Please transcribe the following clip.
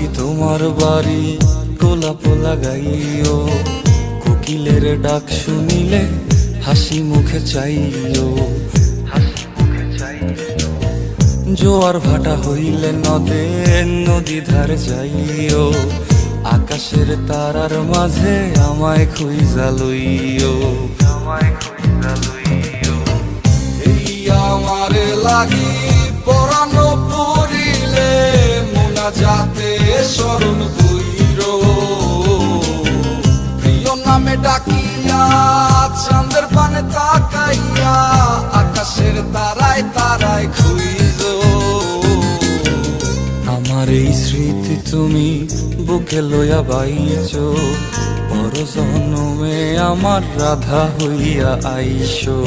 কি তোমার বাড়ি গোলাপ লাগাইও, কোকিলের ডাক শুনিলে হাসি মুখে চাইও। জোয়ার ভাটা হইলে নদে নদী ধারে যাইও, আকাশের তারার মাঝে আমায় খুঁজা লইও। এই আমারে লাগি পরানো পড়িলে মোনাজাতে স্মরণ কইরো, প্রিয় নামে ডাকিয়া চাঁদের পানে তাকাইয়া আকাশের তারায় তারায় খুঁজো। আমার এই স্মৃতি তুমি বুকে লইয়া বাইছো, পর জন্মে আমার রাধা হইয়া আইসো।